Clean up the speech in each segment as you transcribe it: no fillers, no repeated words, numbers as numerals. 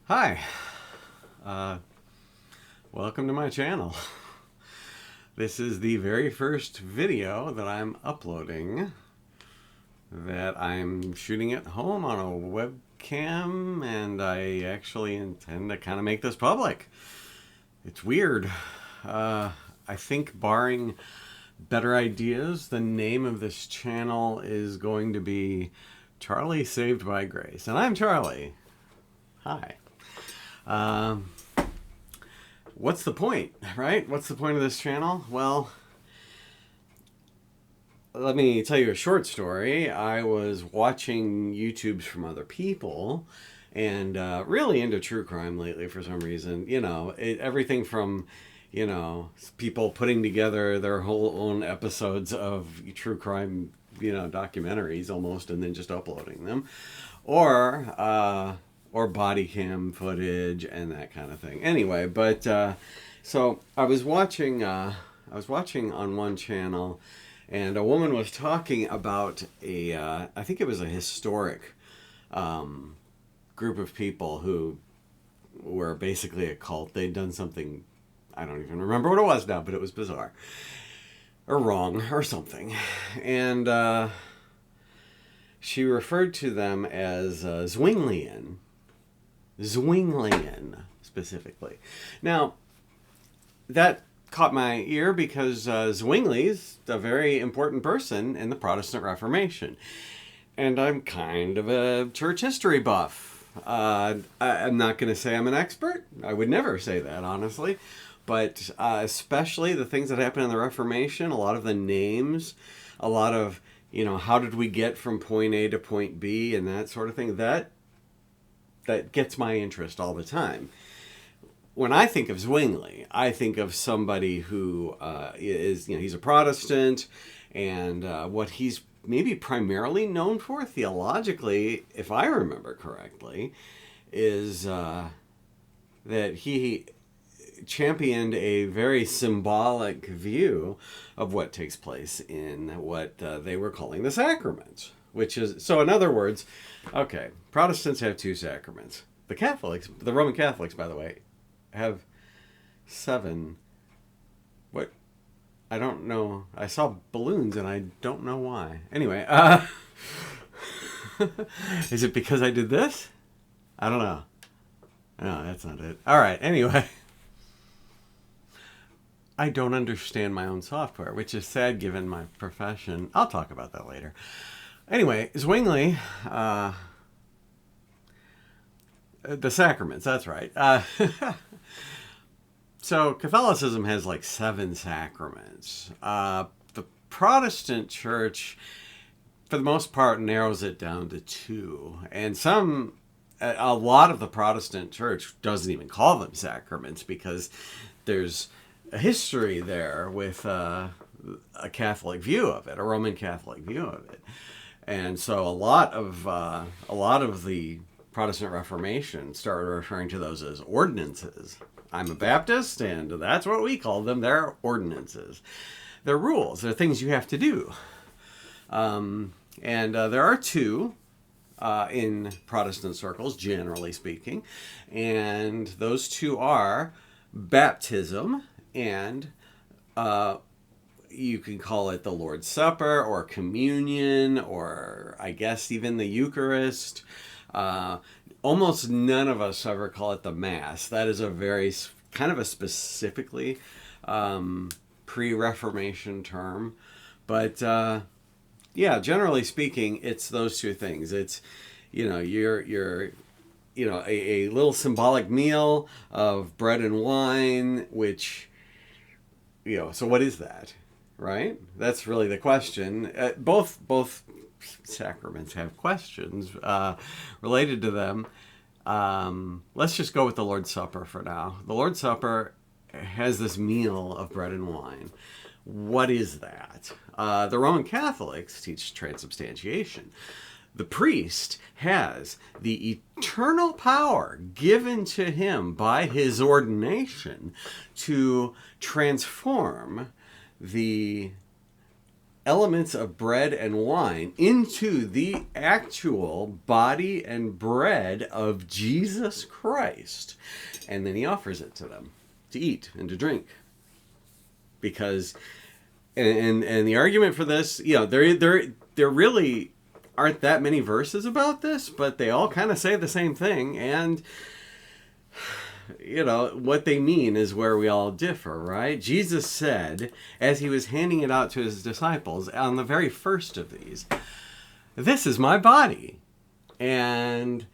Hi, uh, welcome to my channel. This is the very first video that I'm uploading that I'm shooting at home on a webcam, and I actually intend to kind of make this public. It's weird. I think barring better ideas, the name of this channel is going to be Charlie Saved by Grace. And I'm Charlie. Hi. Um, what's the point, right? What's the point of this channel? Well, let me tell you a short story. I was watching YouTubes from other people and really into true crime lately for some reason. Everything from, people putting together their whole own episodes of true crime, documentaries almost, and then just uploading them. Or body cam footage and that kind of thing. Anyway, so I was watching on one channel, and a woman was talking about I think it was a historic group of people who were basically a cult. They'd done something, I don't even remember what it was now, but it was bizarre or wrong or something, and she referred to them as Zwinglian specifically. Now, that caught my ear because Zwingli's a very important person in the Protestant Reformation. And I'm kind of a church history buff. I'm not going to say I'm an expert. I would never say that, honestly. But especially the things that happened in the Reformation, a lot of the names, a lot of, how did we get from point A to point B and that sort of thing, that gets my interest all the time. When I think of Zwingli, I think of somebody who he's a Protestant, and what he's maybe primarily known for theologically, if I remember correctly, is that he championed a very symbolic view of what takes place in what they were calling the sacraments. So in other words, okay, Protestants have 2 sacraments. The Roman Catholics, by the way, have 7. What? I don't know. I saw balloons and I don't know why. Anyway, is it because I did this? I don't know. No, that's not it. All right, anyway. I don't understand my own software, which is sad given my profession. I'll talk about that later. Anyway, Zwingli, the sacraments, that's right. So Catholicism has like 7 sacraments. The Protestant church, for the most part, narrows it down to 2. And a lot of the Protestant church doesn't even call them sacraments because there's a history there with a Catholic view of it, a Roman Catholic view of it. And so a lot of the Protestant Reformation started referring to those as ordinances. I'm a Baptist, and that's what we call them. They're ordinances. They're rules. They're things you have to do. And there are 2 in Protestant circles, generally speaking. And those 2 are baptism and you can call it the Lord's Supper or communion, or I guess even the Eucharist. Almost none of us ever call it the Mass. That is a very kind of a specifically pre-Reformation term. But yeah, generally speaking, it's those 2 things. It's, you're a little symbolic meal of bread and wine, which, so what is that? Right? That's really the question. Both sacraments have questions related to them. Let's just go with the Lord's Supper for now. The Lord's Supper has this meal of bread and wine. What is that? The Roman Catholics teach transubstantiation. The priest has the eternal power given to him by his ordination to transform the elements of bread and wine into the actual body and bread of Jesus Christ. And then he offers it to them to eat and to drink. Because, and the argument for this, there really aren't that many verses about this, but they all kind of say the same thing. And, what they mean is where we all differ, right? Jesus said, as he was handing it out to his disciples on the very first of these, "This is my body." And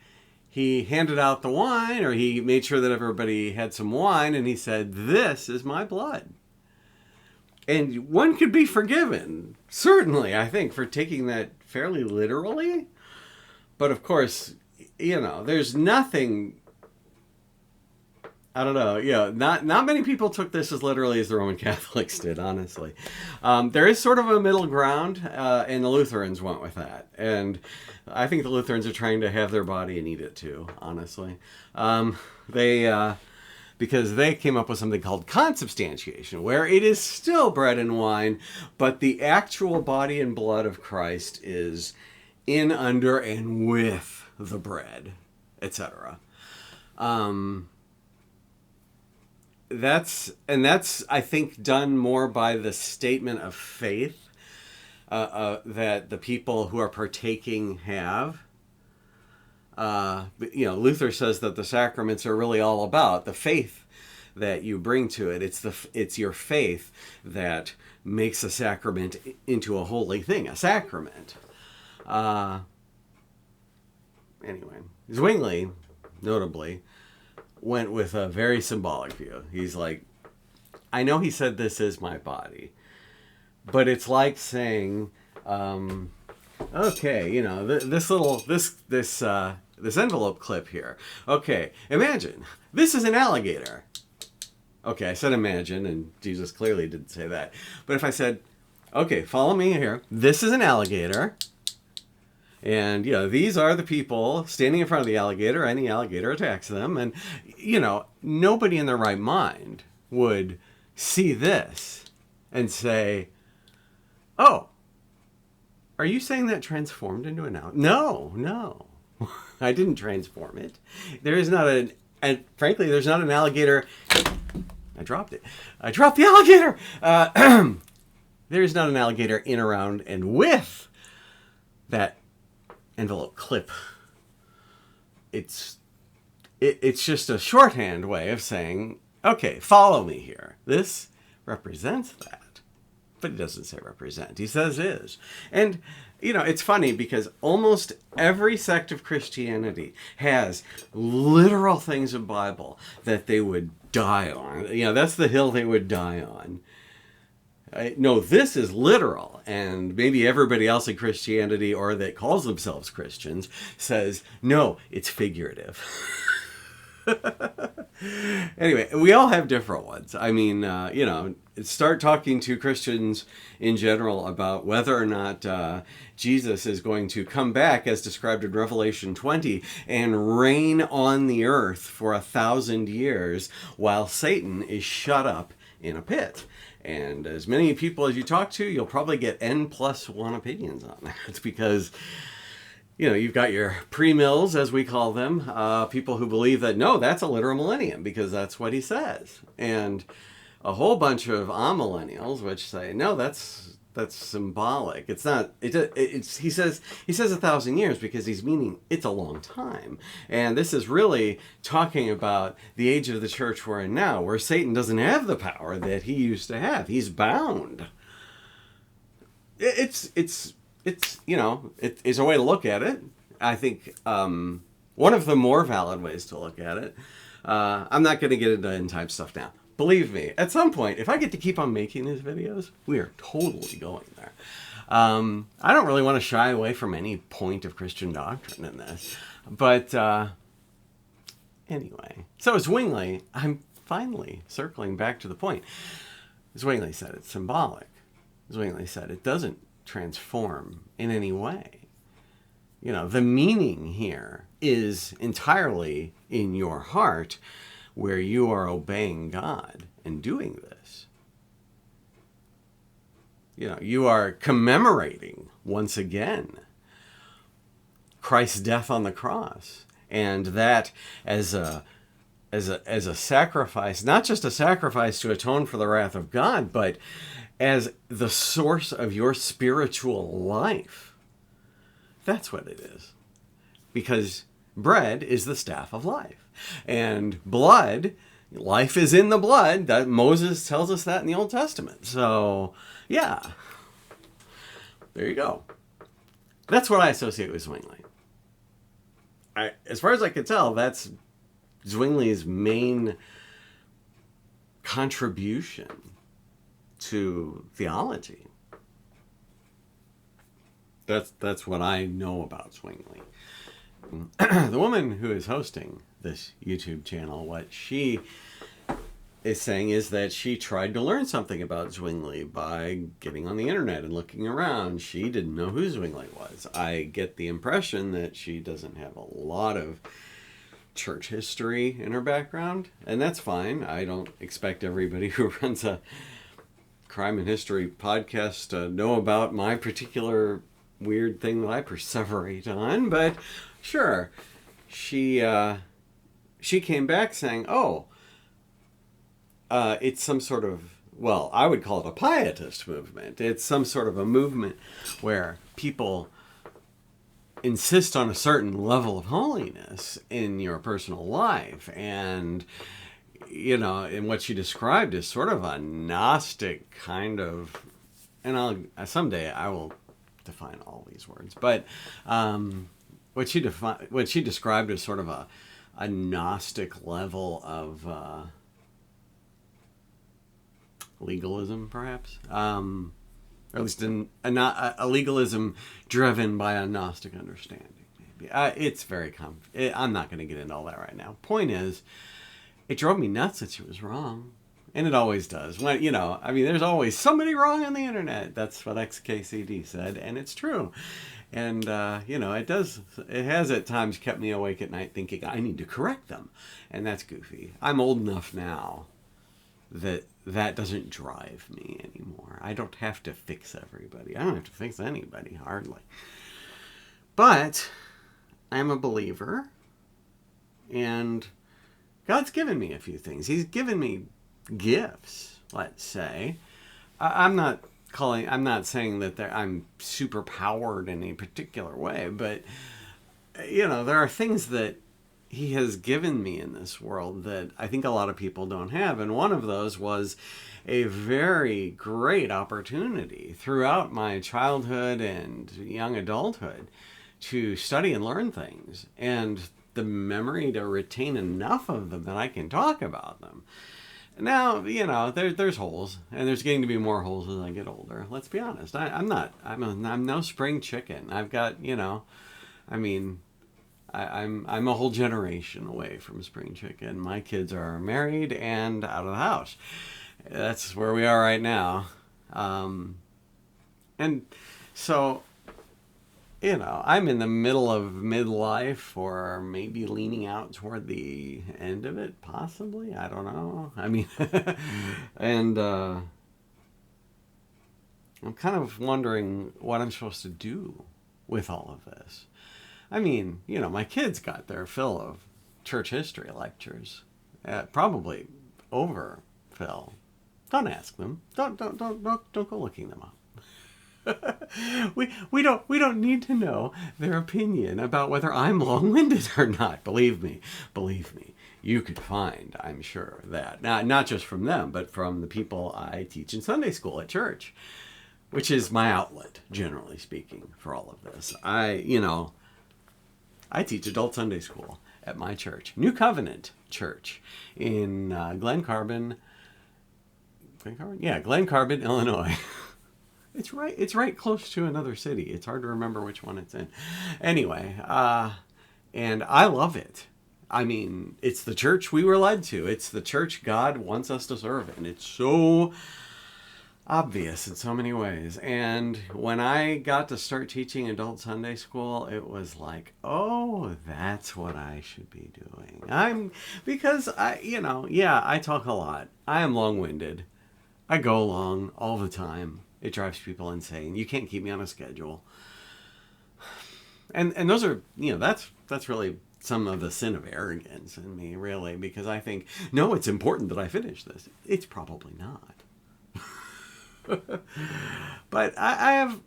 he handed out the wine, or he made sure that everybody had some wine, and he said, "This is my blood." And one could be forgiven, certainly, I think, for taking that fairly literally. But of course, there's nothing, I don't know, not many people took this as literally as the Roman Catholics did, honestly. There is sort of a middle ground, and the Lutherans went with that. And I think the Lutherans are trying to have their body and eat it too, honestly. Because they came up with something called consubstantiation, where it is still bread and wine, but the actual body and blood of Christ is in, under, and with the bread, etc. That's, I think, done more by the statement of faith that the people who are partaking have. Luther says that the sacraments are really all about the faith that you bring to it. It's your faith that makes a sacrament into a holy thing, a sacrament. Anyway, Zwingli, notably, went with a very symbolic view. He's like, I know he said this is my body, but it's like saying, okay, this envelope clip here. Okay, imagine this is an alligator. Okay, I said imagine, and Jesus clearly didn't say that. But if I said, okay, follow me here. This is an alligator. And, these are the people standing in front of the alligator, and the alligator attacks them. And, nobody in their right mind would see this and say, oh, are you saying that transformed into an alligator? No. I didn't transform it. There is not and frankly, there's not an alligator. I dropped it. I dropped the alligator. There is not an alligator in, around, and with that envelope clip. It's just a shorthand way of saying, okay, follow me here. This represents that. But he doesn't say represent. He says is. And, it's funny because almost every sect of Christianity has literal things of Bible that they would die on. That's the hill they would die on. No, this is literal. And maybe everybody else in Christianity, or that calls themselves Christians, says, no, it's figurative. Anyway, we all have different ones. I mean, start talking to Christians in general about whether or not Jesus is going to come back, as described in Revelation 20, and reign on the earth for 1,000 years while Satan is shut up in a pit. And as many people as you talk to, you'll probably get N+1 opinions on that. It's because, you've got your pre-mills, as we call them, people who believe that, no, that's a literal millennium because that's what he says. And a whole bunch of amillennials, which say, no, that's symbolic. It's not. He says 1,000 years because he's meaning it's a long time. And this is really talking about the age of the church we're in now, where Satan doesn't have the power that he used to have. He's bound. It's a way to look at it. I think one of the more valid ways to look at it. I'm not going to get into end time stuff now. Believe me, at some point, if I get to keep on making these videos, we are totally going there. I don't really want to shy away from any point of Christian doctrine in this. But anyway, so Zwingli, I'm finally circling back to the point. Zwingli said it's symbolic. Zwingli said it doesn't transform in any way. The meaning here is entirely in your heart, where you are obeying God and doing this. you are commemorating once again Christ's death on the cross, and that as a sacrifice, not just a sacrifice to atone for the wrath of God, but as the source of your spiritual life. That's what it is. Because bread is the staff of life. And blood, life is in the blood. That Moses tells us that in the Old Testament. So, yeah. There you go. That's what I associate with Zwingli. As far as I can tell, that's Zwingli's main contribution to theology. That's what I know about Zwingli. The woman who is hosting this YouTube channel, what she is saying is that she tried to learn something about Zwingli by getting on the internet and looking around. She didn't know who Zwingli was. I get the impression that she doesn't have a lot of church history in her background, and that's fine. I don't expect everybody who runs a crime and history podcast to know about my particular weird thing that I perseverate on, but sure. She came back saying, it's some sort of, well, I would call it a pietist movement. It's some sort of a movement where people insist on a certain level of holiness in your personal life. And, in what she described as sort of a Gnostic kind of, and someday I will define all these words, but what she described as sort of a Gnostic level of legalism, perhaps, or at least a legalism driven by a Gnostic understanding. Maybe it's very I'm not going to get into all that right now. Point is, it drove me nuts that she was wrong, and it always does. When there's always somebody wrong on the internet. That's what XKCD said, and it's true. And it has at times kept me awake at night thinking I need to correct them, and that's goofy. I'm old enough now that doesn't drive me anymore. I don't have to fix everybody. I don't have to fix anybody, hardly. But I'm a believer, and God's given me a few things. He's given me gifts, let's say. I'm not saying that I'm super powered in a particular way, but there are things that he has given me in this world that I think a lot of people don't have. And one of those was a very great opportunity throughout my childhood and young adulthood to study and learn things, and the memory to retain enough of them that I can talk about them. Now, there's holes, and there's getting to be more holes as I get older. Let's be honest. I'm no spring chicken. I've got, I'm a whole generation away from spring chicken. My kids are married and out of the house. That's where we are right now. And so, I'm in the middle of midlife, or maybe leaning out toward the end of it, possibly. I don't know. And I'm kind of wondering what I'm supposed to do with all of this. My kids got their fill of church history lectures, probably overfill. Don't ask them. Don't go looking them up. we don't need to know their opinion about whether I'm long-winded or not. Believe me, you could find, I'm sure, that not just from them, but from the people I teach in Sunday school at church, which is my outlet, generally speaking, for all of this. I teach adult Sunday school at my church, New Covenant Church, in Glen Carbon, Illinois. It's right close to another city. It's hard to remember which one it's in. Anyway, and I love it. It's the church we were led to. It's the church God wants us to serve in. It's so obvious in so many ways. And when I got to start teaching adult Sunday school, it was like, oh, that's what I should be doing. I talk a lot. I am long-winded. I go long all the time. It drives people insane. You can't keep me on a schedule. And those are, that's really some of the sin of arrogance in me, really, because I think, no, it's important that I finish this. It's probably not. But I have,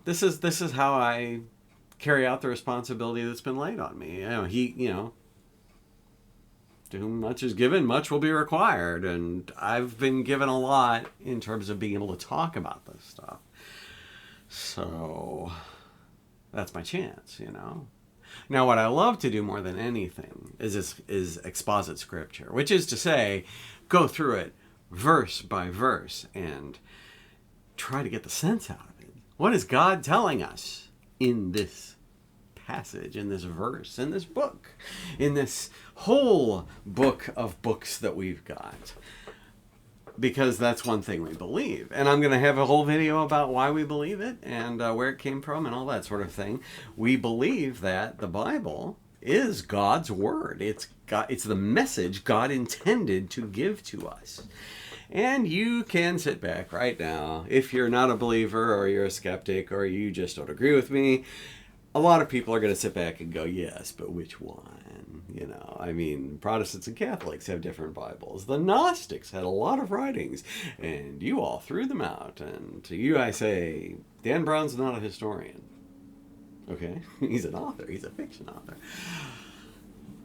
this is how I carry out the responsibility that's been laid on me. To whom much is given, much will be required. And I've been given a lot in terms of being able to talk about this stuff. So that's my chance, Now, what I love to do more than anything is exposit scripture, which is to say, go through it verse by verse and try to get the sense out of it. What is God telling us in this passage, in this verse, in this book, in this whole book of books that we've got? Because that's one thing we believe. And I'm going to have a whole video about why we believe it and where it came from and all that sort of thing. We believe that the Bible is God's word. It's the message God intended to give to us. And you can sit back right now. If you're not a believer or you're a skeptic or you just don't agree with me, a lot of people are going to sit back and go, yes, but which one? Protestants and Catholics have different Bibles. The Gnostics had a lot of writings, and you all threw them out. And to you I say, Dan Brown's not a historian. Okay? He's an author. He's a fiction author.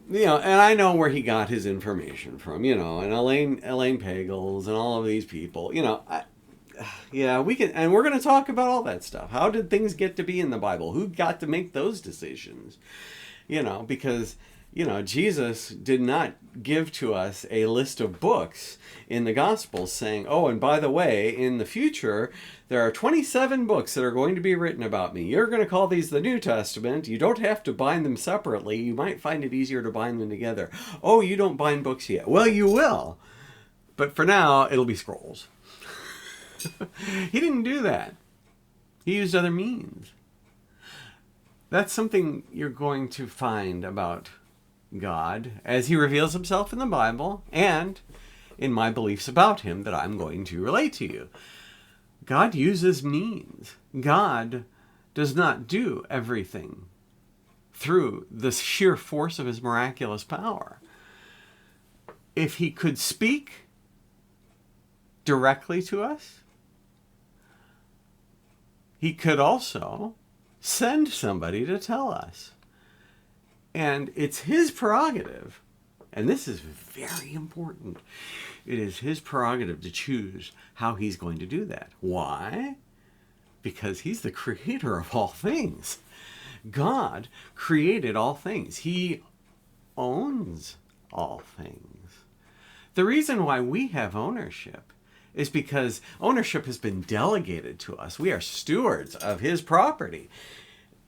And I know where he got his information from, and Elaine Pagels and all of these people, we can, and we're going to talk about all that stuff. How did things get to be in the Bible? Who got to make those decisions? Because, Jesus did not give to us a list of books in the Gospels saying, oh, and by the way, in the future, there are 27 books that are going to be written about me. You're going to call these the New Testament. You don't have to bind them separately. You might find it easier to bind them together. Oh, you don't bind books yet. Well, you will. But for now, it'll be scrolls. He didn't do that. He used other means. That's something you're going to find about God as he reveals himself in the Bible and in my beliefs about him that I'm going to relate to you. God uses means. God does not do everything through the sheer force of his miraculous power. If he could speak directly to us, he could also send somebody to tell us. And it's his prerogative, and this is very important. It is his prerogative to choose how he's going to do that. Why? Because he's the creator of all things. God created all things. He owns all things. The reason why we have ownership is because ownership has been delegated to us. We are stewards of his property.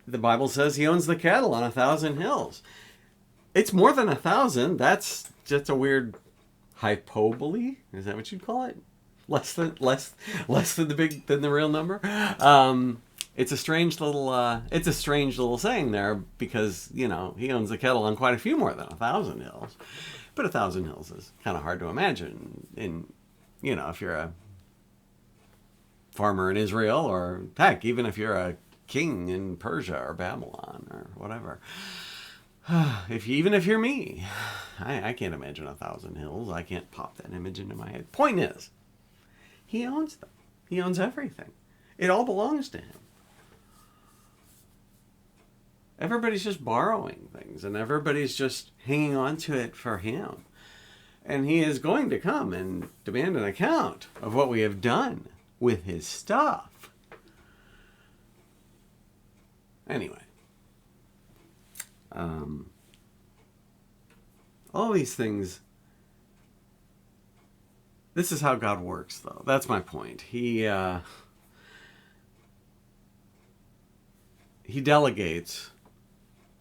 The Bible says he owns the cattle on 1,000 hills. It's more than 1,000. That's just a weird hyperbole. Is that what you'd call it? Less than the real number. It's a strange little saying there because he owns the cattle on quite a few more than 1,000 hills. But 1,000 hills is kind of hard to imagine if you're a farmer in Israel, or heck, even if you're a king in Persia or Babylon or whatever. Even if you're me, I can't imagine 1,000 hills. I can't pop that image into my head. Point is, he owns them. He owns everything. It all belongs to him. Everybody's just borrowing things, and everybody's just hanging on to it for him. And he is going to come and demand an account of what we have done with his stuff. Anyway, all these things, this is how God works, though. That's my point. He delegates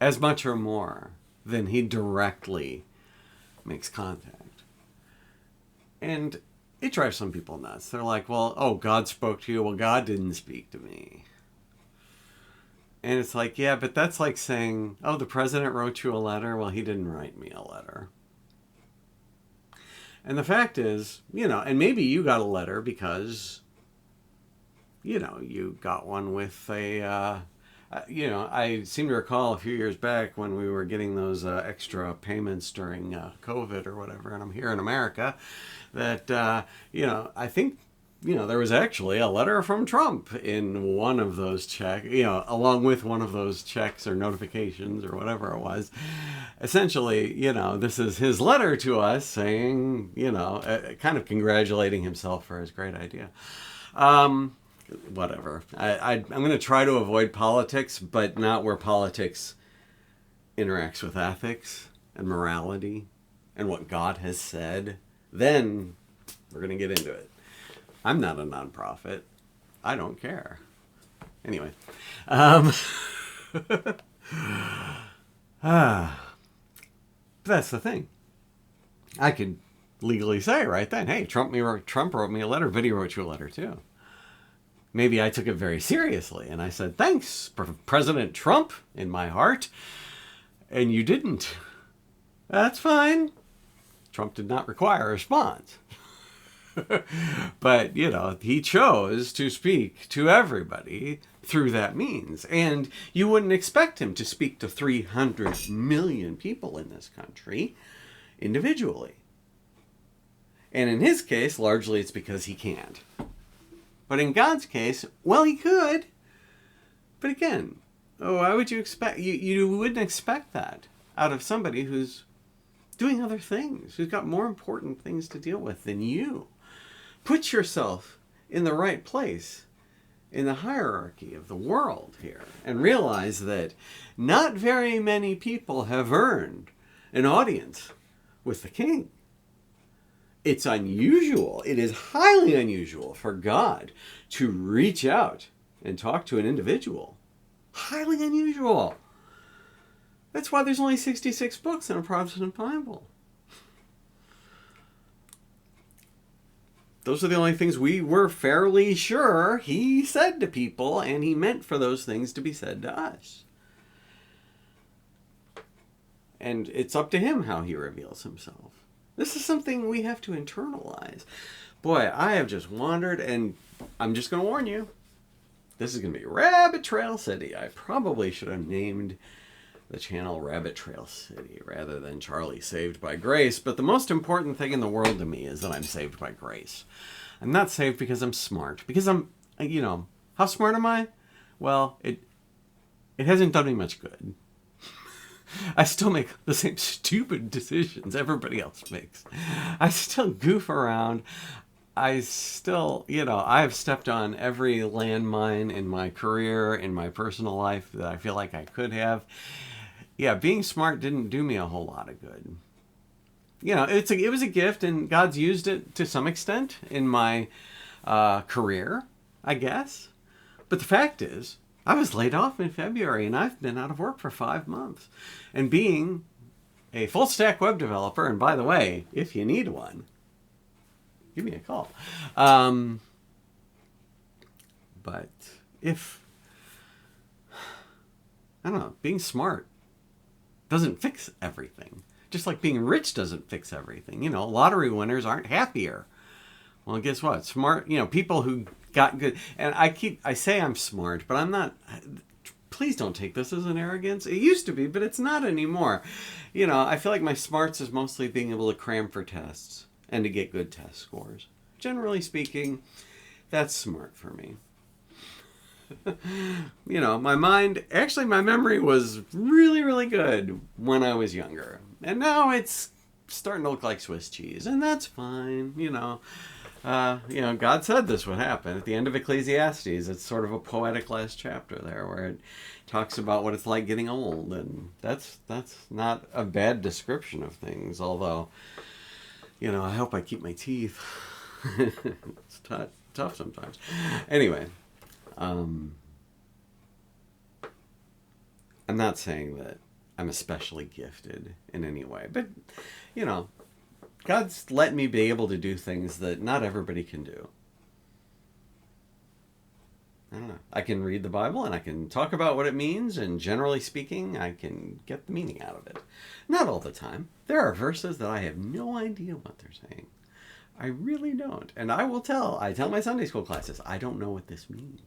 as much or more than he directly makes contact. And it drives some people nuts. They're like, well, oh, God spoke to you. Well, God didn't speak to me. And it's like, yeah, but that's like saying, oh, the president wrote you a letter. Well, he didn't write me a letter. And the fact is, and maybe you got a letter because you got one with I seem to recall a few years back when we were getting those extra payments during COVID or whatever, and I'm here in America, that, I think, there was actually a letter from Trump in one of those checks, along with one of those checks or notifications or whatever it was. Essentially, this is his letter to us saying, kind of congratulating himself for his great idea. Whatever. I'm going to try to avoid politics, but not where politics interacts with ethics and morality and what God has said. Then we're going to get into it. I'm not a nonprofit. I don't care. Anyway. That's the thing. I could legally say right then, hey, Trump wrote me a letter. Vinny wrote you a letter too. Maybe I took it very seriously and I said, thanks, President Trump, in my heart. And you didn't. That's fine. Trump did not require a response. But, he chose to speak to everybody through that means. And you wouldn't expect him to speak to 300 million people in this country individually. And in his case, largely it's because he can't. But in God's case, well, he could. But again, why would you expect? You wouldn't expect that out of somebody who's doing other things, who's got more important things to deal with than you. Put yourself in the right place in the hierarchy of the world here and realize that not very many people have earned an audience with the king. It's unusual. It is highly unusual for God to reach out and talk to an individual. Highly unusual. That's why there's only 66 books in a Protestant Bible. Those are the only things we were fairly sure he said to people, and he meant for those things to be said to us. And it's up to him how he reveals himself. This is something we have to internalize. Boy, I have just wandered, and I'm just going to warn you. This is going to be Rabbit Trail City. I probably should have named the channel Rabbit Trail City rather than Charlie Saved by Grace. But the most important thing in the world to me is that I'm saved by grace. I'm not saved because I'm smart. Because I'm, how smart am I? Well, it hasn't done me much good. I still make the same stupid decisions everybody else makes. I still goof around. I still, I have stepped on every landmine in my career, in my personal life that I feel like I could have. Yeah, being smart didn't do me a whole lot of good. It was a gift, and God's used it to some extent in my career, I guess. But the fact is, I was laid off in February, and I've been out of work for 5 months. And being a full-stack web developer, and by the way, if you need one, give me a call. But being smart doesn't fix everything. Just like being rich doesn't fix everything. Lottery winners aren't happier. Well, guess what? Smart, people who got good. And I say I'm smart, but I'm not. Please don't take this as an arrogance. It used to be, but it's not anymore. I feel like my smarts is mostly being able to cram for tests and to get good test scores. Generally speaking, that's smart for me. My memory was really, really good when I was younger. And now it's starting to look like Swiss cheese, and that's fine, God said this would happen at the end of Ecclesiastes. It's sort of a poetic last chapter there where it talks about what it's like getting old, and that's not a bad description of things, although, I hope I keep my teeth. It's tough sometimes. Anyway, I'm not saying that I'm especially gifted in any way, but, God's let me be able to do things that not everybody can do. I don't know. I can read the Bible and I can talk about what it means, and generally speaking, I can get the meaning out of it. Not all the time. There are verses that I have no idea what they're saying. I really don't. And I tell my Sunday school classes, I don't know what this means.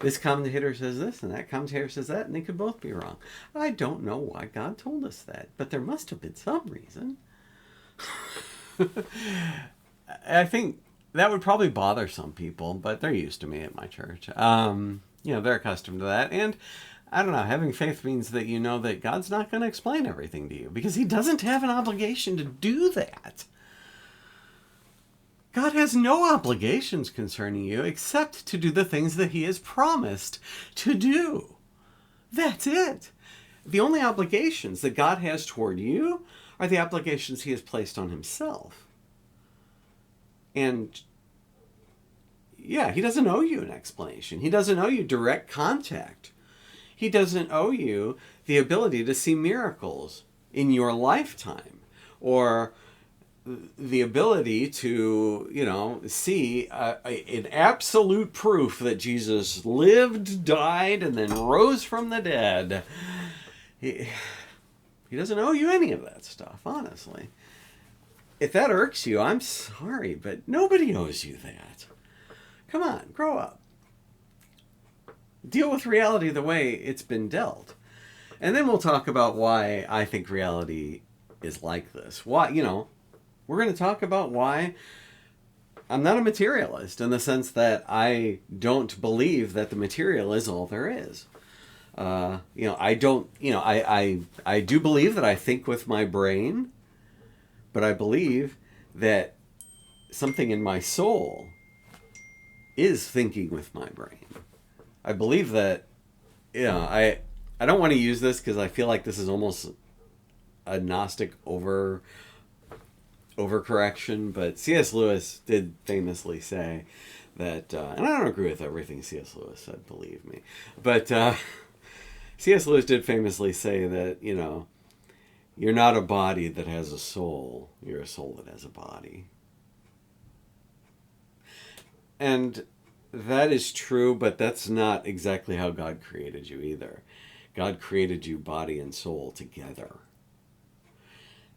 This commentator says this and that commentator says that, and they could both be wrong. I don't know why God told us that, but there must have been some reason. I think that would probably bother some people, but they're used to me at my church. They're accustomed to that. And I don't know, having faith means that you know that God's not going to explain everything to you because he doesn't have an obligation to do that. God has no obligations concerning you except to do the things that he has promised to do. That's it. The only obligations that God has toward you are the obligations he has placed on himself. And yeah, he doesn't owe you an explanation. He doesn't owe you direct contact. He doesn't owe you the ability to see miracles in your lifetime or the ability to, see an absolute proof that Jesus lived, died, and then rose from the dead. He doesn't owe you any of that stuff, honestly. If that irks you, I'm sorry, but nobody owes you that. Come on, grow up. Deal with reality the way it's been dealt. And then we'll talk about why I think reality is like this. Why, we're going to talk about why I'm not a materialist in the sense that I don't believe that the material is all there is. I don't, I do believe that I think with my brain, but I believe that something in my soul is thinking with my brain. I believe that, I don't want to use this because I feel like this is almost a Gnostic overcorrection, but C.S. Lewis did famously say that, and I don't agree with everything C.S. Lewis said, believe me, but C.S. Lewis did famously say that, you're not a body that has a soul, you're a soul that has a body. And that is true, but that's not exactly how God created you either. God created you body and soul together.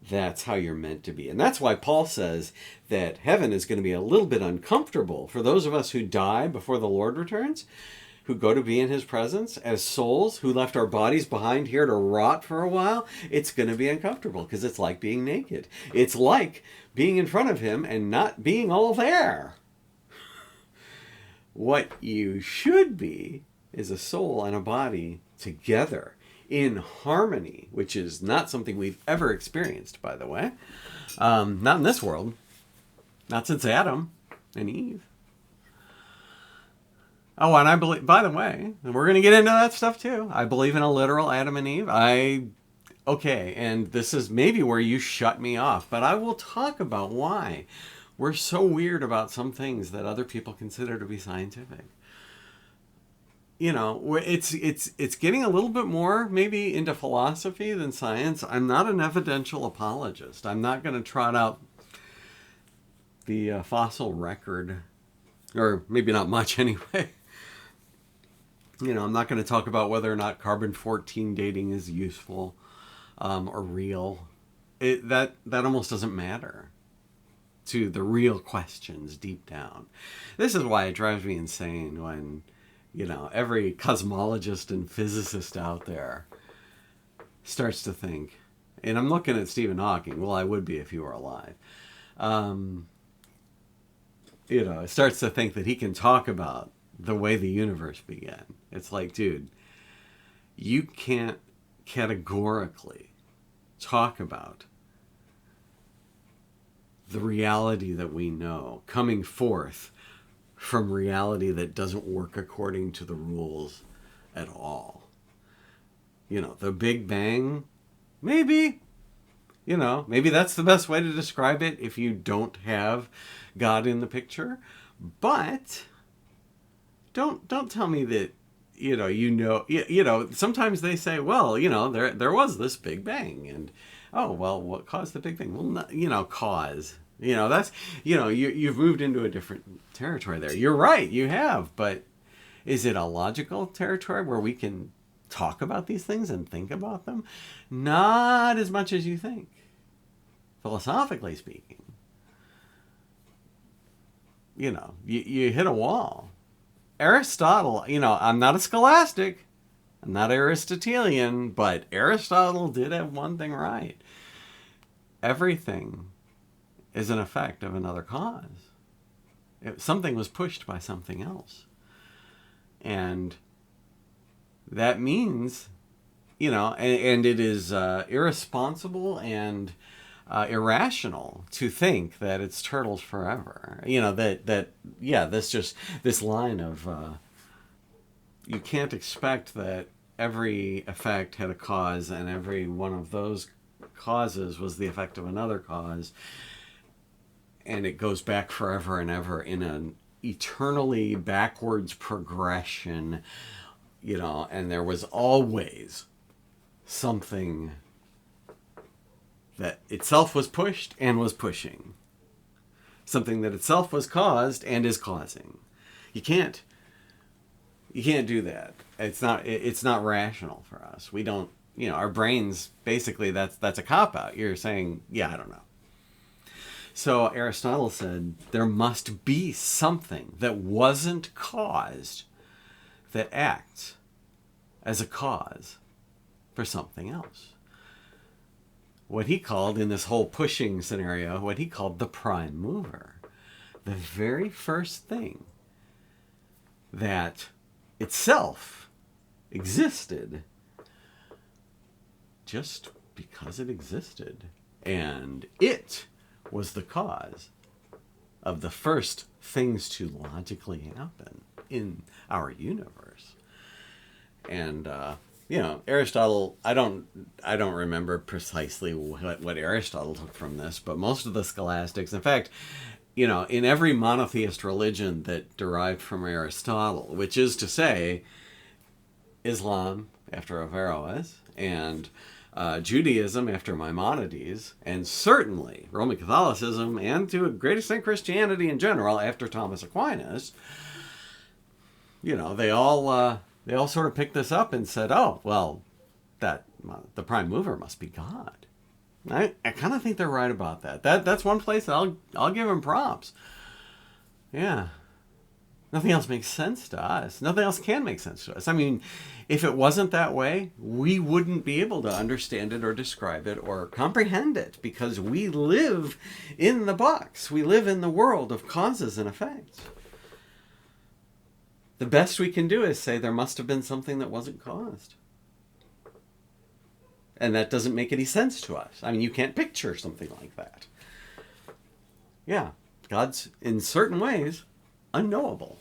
That's how you're meant to be. And that's why Paul says that heaven is going to be a little bit uncomfortable for those of us who die before the Lord returns, who go to be in his presence as souls who left our bodies behind here to rot for a while. It's going to be uncomfortable because it's like being naked. It's like being in front of him and not being all there. What you should be is a soul and a body together in harmony, which is not something we've ever experienced, by the way. Not in this world. Not since Adam and Eve. Oh, and I believe, by the way, and we're going to get into that stuff too. I believe in a literal Adam and Eve. Okay, and this is maybe where you shut me off, but I will talk about why we're so weird about some things that other people consider to be scientific. It's getting a little bit more maybe into philosophy than science. I'm not an evidential apologist. I'm not going to trot out the fossil record, or maybe not much anyway. I'm not going to talk about whether or not carbon-14 dating is useful or real. That almost doesn't matter to the real questions deep down. This is why it drives me insane when, every cosmologist and physicist out there starts to think, and I'm looking at Stephen Hawking, well, I would be if he were alive. It starts to think that he can talk about the way the universe began. It's like, dude, you can't categorically talk about the reality that we know coming forth from reality that doesn't work according to the rules at all. The Big Bang, maybe, maybe that's the best way to describe it if you don't have God in the picture. But don't tell me that, sometimes they say, well, there was this Big Bang, and oh, well, what caused the Big Bang? Well, not, cause. That's, you've moved into a different territory there. You're right, you have, but is it a logical territory where we can talk about these things and think about them? Not as much as you think, philosophically speaking. you hit a wall. Aristotle, I'm not a scholastic, I'm not Aristotelian, but Aristotle did have one thing right. Everything is an effect of another cause. Something was pushed by something else. And that means, and it is irresponsible and irrational to think that it's turtles forever. This line of, you can't expect that every effect had a cause and every one of those causes was the effect of another cause. And it goes back forever and ever in an eternally backwards progression, and there was always something that itself was pushed and was pushing. Something that itself was caused and is causing. You can't do that. It's not rational for us. We don't, our brains, basically that's a cop-out. You're saying, yeah, I don't know. So Aristotle said there must be something that wasn't caused that acts as a cause for something else. What he called, in this whole pushing scenario, what he called the prime mover. The very first thing that itself existed just because it existed. And it was the cause of the first things to logically happen in our universe. And Aristotle, I don't remember precisely what Aristotle took from this, but most of the scholastics, in fact, in every monotheist religion that derived from Aristotle, which is to say Islam after Averroes, and Judaism after Maimonides, and certainly Roman Catholicism, and to a great extent Christianity in general after Thomas Aquinas, they all sort of picked this up and said, oh, well, the prime mover must be God. I kind of think they're right about that. That's one place I'll give them props. Yeah. Nothing else makes sense to us. Nothing else can make sense to us. I mean, if it wasn't that way, we wouldn't be able to understand it or describe it or comprehend it, because we live in the box. We live in the world of causes and effects. The best we can do is say there must have been something that wasn't caused. And that doesn't make any sense to us. I mean, you can't picture something like that. Yeah, God's, in certain ways, unknowable.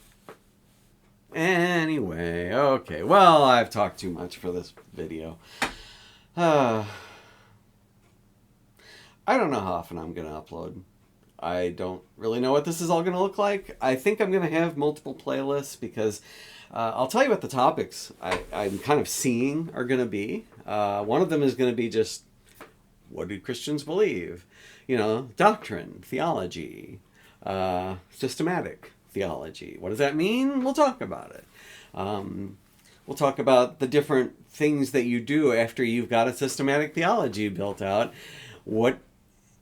Anyway, okay. Well, I've talked too much for this video. I don't know how often I'm going to upload. I don't really know what this is all going to look like. I think I'm going to have multiple playlists because I'll tell you what the topics I'm kind of seeing are going to be. One of them is going to be just, what do Christians believe? Doctrine, theology, systematic theology. What does that mean? We'll talk about it. We'll talk about the different things that you do after you've got a systematic theology built out. What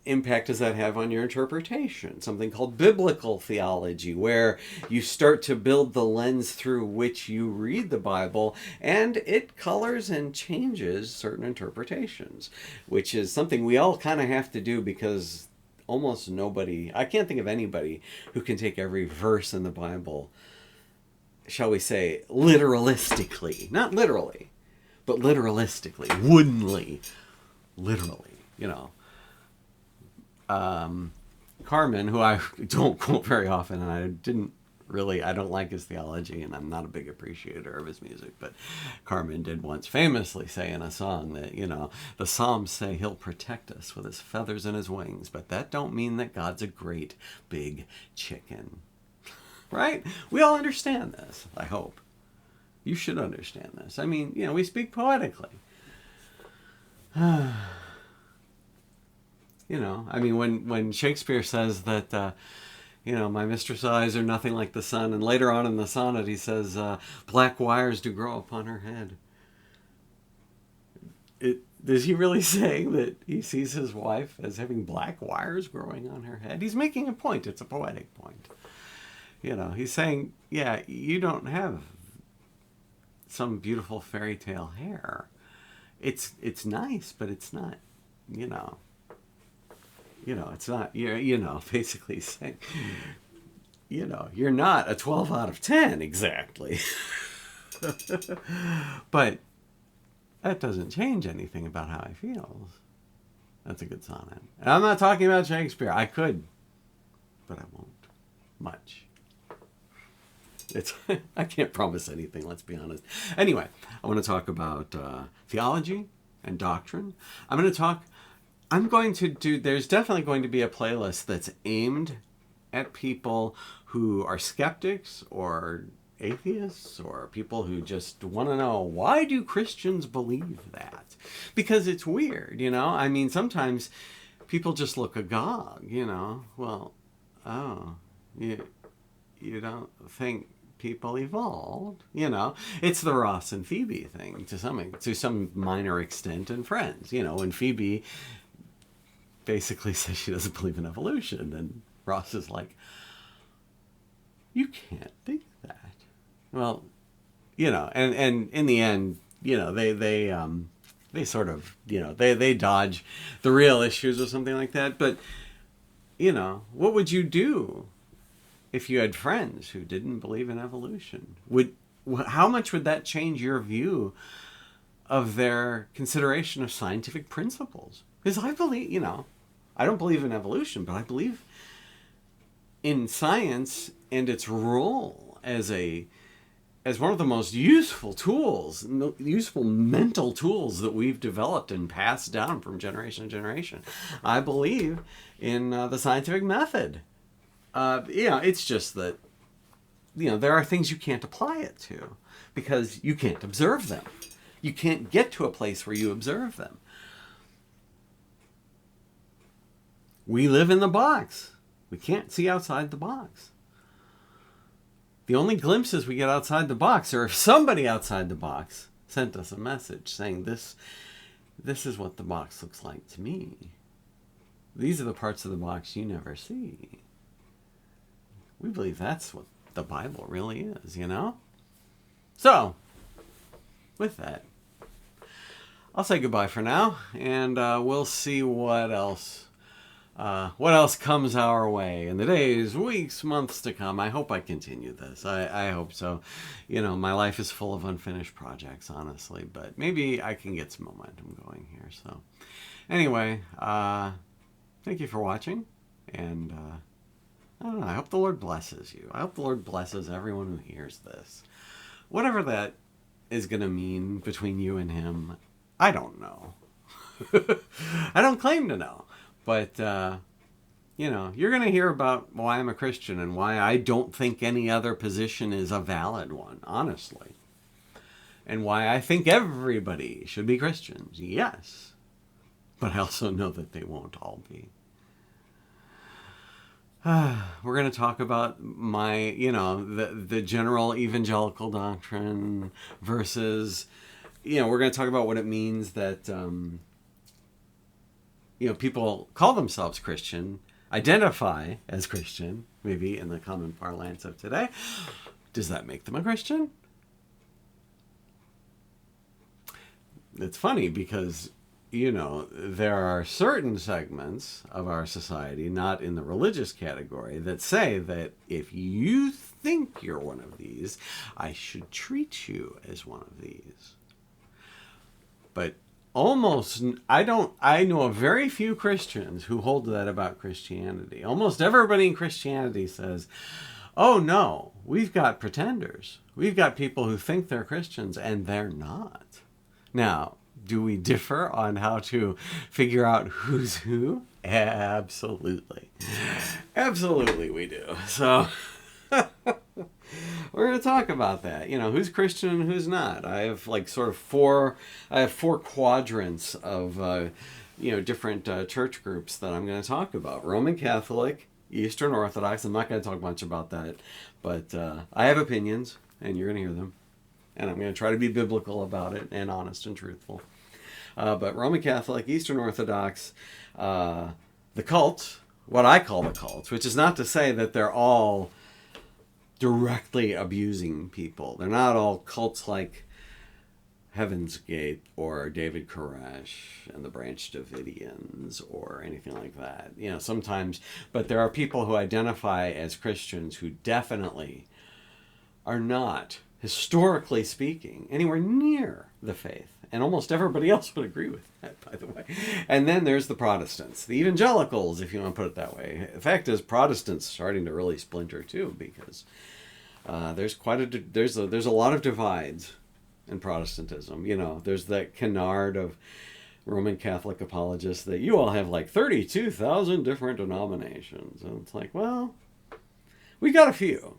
impact does that have on your interpretation? Something called biblical theology, where you start to build the lens through which you read the Bible, and it colors and changes certain interpretations, which is something we all kind of have to do, because almost nobody, I can't think of anybody who can take every verse in the Bible, shall we say, literalistically. Not literally, but literalistically, woodenly, literally, Carmen, who I don't quote very often, and I don't like his theology, and I'm not a big appreciator of his music, but Carmen did once famously say in a song that, the Psalms say he'll protect us with his feathers and his wings, but that don't mean that God's a great big chicken. Right? We all understand this, I hope. You should understand this. I mean, we speak poetically. When Shakespeare says that, my mistress' eyes are nothing like the sun, and later on in the sonnet he says, black wires do grow upon her head. Is he really saying that he sees his wife as having black wires growing on her head? He's making a point. It's a poetic point. He's saying, yeah, you don't have some beautiful fairy tale hair. It's nice, but it's not, you know, it's not, basically saying, you're not a 12 out of 10 exactly. But that doesn't change anything about how he feels. That's a good sonnet. And I'm not talking about Shakespeare. I could, but I won't. Much. I can't promise anything, let's be honest. Anyway, I want to talk about theology and doctrine. There's definitely going to be a playlist that's aimed at people who are skeptics or atheists or people who just want to know, why do Christians believe that? Because it's weird, I mean, sometimes people just look agog, well, oh, you don't think people evolved, It's the Ross and Phoebe thing to some minor extent in Friends, when Phoebe basically says she doesn't believe in evolution, and Ross is like, you can't think that. Well, and in the end, they sort of, they dodge the real issues or something like that. But, what would you do if you had friends who didn't believe in evolution? How much would that change your view of their consideration of scientific principles? Because I believe, I don't believe in evolution, but I believe in science and its role as one of the most useful tools, useful mental tools that we've developed and passed down from generation to generation. I believe in the scientific method. It's just that, there are things you can't apply it to because you can't observe them. You can't get to a place where you observe them. We live in the box. We can't see outside the box. The only glimpses we get outside the box are if somebody outside the box sent us a message saying, this is what the box looks like to me. These are the parts of the box you never see. We believe that's what the Bible really is, So, with that, I'll say goodbye for now, and we'll see what else comes our way in the days, weeks, months to come. I hope I continue this. I hope so. My life is full of unfinished projects, honestly, but maybe I can get some momentum going here. So anyway, thank you for watching, and I don't know, I hope the Lord blesses you. I hope the Lord blesses everyone who hears this. Whatever that is going to mean between you and him, I don't know. I don't claim to know. But, you're going to hear about why I'm a Christian and why I don't think any other position is a valid one, honestly. And why I think everybody should be Christians, yes. But I also know that they won't all be. We're going to talk about my, the general evangelical doctrine versus, we're going to talk about what it means that... people call themselves Christian, identify as Christian, maybe in the common parlance of today. Does that make them a Christian? It's funny because, there are certain segments of our society, not in the religious category, that say that if you think you're one of these, I should treat you as one of these. But I know of very few Christians who hold that about Christianity. Almost everybody in Christianity says, oh no, we've got pretenders. We've got people who think they're Christians and they're not. Now, do we differ on how to figure out who's who? Absolutely. Absolutely we do. So... we're going to talk about that. Who's Christian and who's not. I have four quadrants of, different church groups that I'm going to talk about. Roman Catholic, Eastern Orthodox. I'm not going to talk much about that, but I have opinions, and you're going to hear them. And I'm going to try to be biblical about it and honest and truthful. But Roman Catholic, Eastern Orthodox, the cult, what I call the cults, which is not to say that they're all directly abusing people. They're not all cults like Heaven's Gate or David Koresh and the Branch Davidians or anything like that. You know, sometimes, but there are people who identify as Christians who definitely are not, historically speaking, anywhere near the faith. And almost everybody else would agree with that, by the way. And then there's the Protestants, the evangelicals, if you want to put it that way. The fact is, Protestants are starting to really splinter too, because there's a lot of divides in Protestantism. You know, there's that canard of Roman Catholic apologists that you all have like 32,000 different denominations. And it's like, well, we got a few.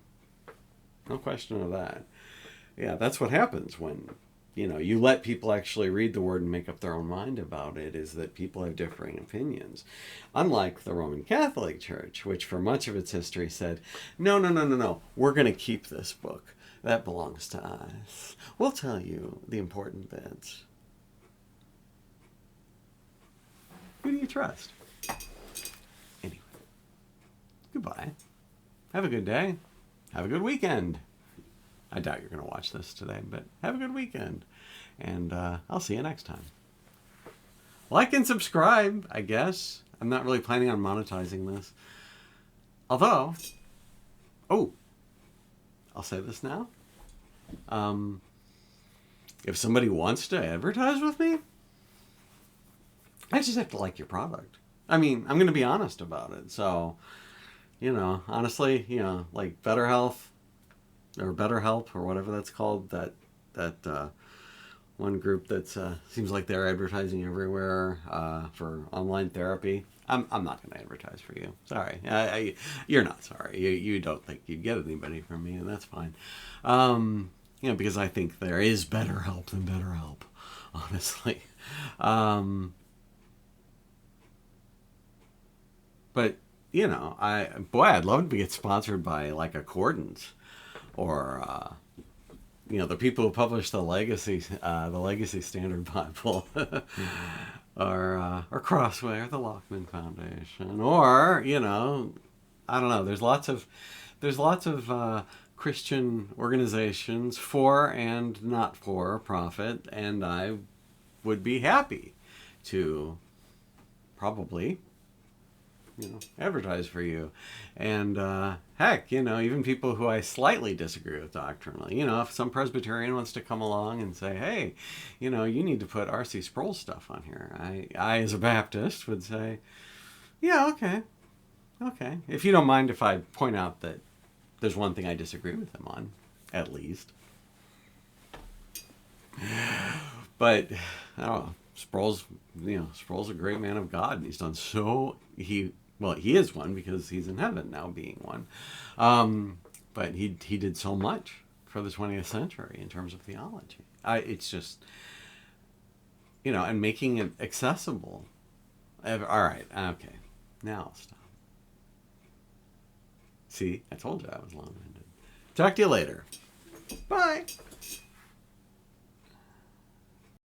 No question of that. Yeah, that's what happens when, you know, you let people actually read the word and make up their own mind about it, is that people have differing opinions. Unlike the Roman Catholic Church, which for much of its history said, no, we're going to keep this book. That belongs to us. We'll tell you the important bits. Who do you trust? Anyway, goodbye. Have a good day. Have a good weekend. I doubt you're going to watch this today, but have a good weekend. And I'll see you next time. Like and subscribe, I guess. I'm not really planning on monetizing this. Although, I'll say this now. If somebody wants to advertise with me, I just have to like your product. I mean, I'm going to be honest about it. So, you know, honestly, you know, like Better Health or BetterHelp or whatever that's called, that one group that seems like they're advertising everywhere for online therapy. I'm not going to advertise for you. Sorry. You're not sorry. You don't think you'd get anybody from me, and that's fine. You know, because I think there is better help than BetterHelp, honestly. But, you know, I'd love to get sponsored by like Accordance or, you know, the people who publish the Legacy Standard Bible, or Crossway, or the Lockman Foundation, or, you know, I don't know. There's lots of Christian organizations for and not for profit, and I would be happy to probably, you know, advertise for you. And heck, you know, even people who I slightly disagree with doctrinally, you know, if some Presbyterian wants to come along and say, hey, you know, you need to put R.C. Sproul stuff on here, I as a Baptist would say, yeah, okay, if you don't mind if I point out that there's one thing I disagree with him on, at least. But I don't know, Sproul's a great man of God, and he's done he is one because he's in heaven now, being one. But he did so much for the 20th century in terms of theology. It's just, you know, and making it accessible. All right, okay, now I'll stop. See, I told you I was long-winded. Talk to you later. Bye.